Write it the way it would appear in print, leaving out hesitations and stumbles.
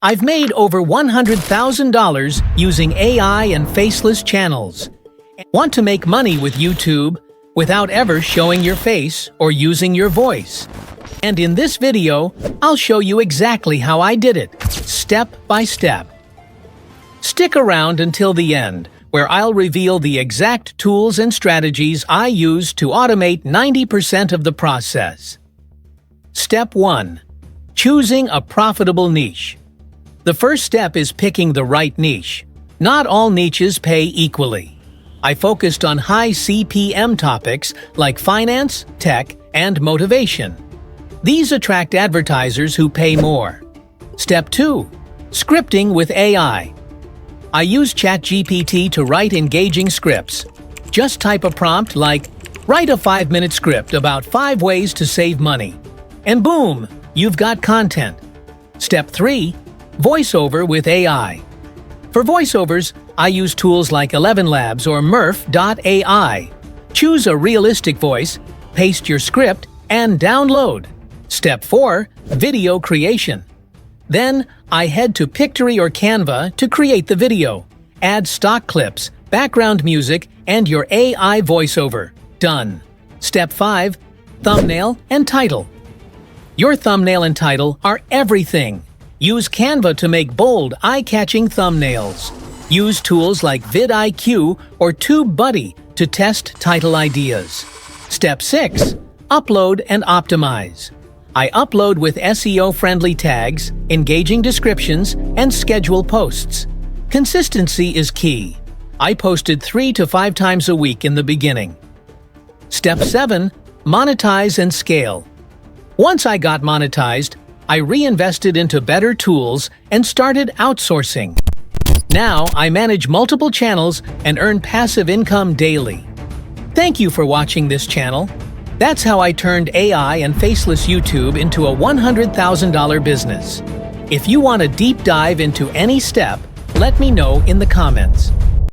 I've made over $100,000 using AI and faceless channels. Want to make money with YouTube without ever showing your face or using your voice? And in this video, I'll show you exactly how I did it, step by step. Stick around until the end, where I'll reveal the exact tools and strategies I use to automate 90% of the process. Step 1. Choosing a profitable niche. The first step is picking the right niche. Not all niches pay equally. I focused on high CPM topics like finance, tech, and motivation. These attract advertisers who pay more. Step 2. Scripting with AI. I use ChatGPT to write engaging scripts. Just type a prompt like, "Write a 5-minute script about 5 ways to save money." And boom, you've got content. Step 3. Voiceover with AI. For voiceovers, I use tools like ElevenLabs or Murf.ai. Choose a realistic voice, paste your script, and download. Step 4. Video creation. Then, I head to Pictory or Canva to create the video. Add stock clips, background music, and your AI voiceover. Done. Step 5. Thumbnail and title. Your thumbnail and title are everything. Use Canva to make bold, eye-catching thumbnails. Use tools like vidIQ or TubeBuddy to test title ideas. Step 6. Upload and optimize. I upload with SEO-friendly tags, engaging descriptions, and schedule posts. Consistency is key. I posted 3 to 5 times a week in the beginning. Step 7. Monetize and scale. Once I got monetized, I reinvested into better tools and started outsourcing. Now I manage multiple channels and earn passive income daily. Thank you for watching this channel. That's how I turned AI and faceless YouTube into a $100,000 business. If you want a deep dive into any step, let me know in the comments.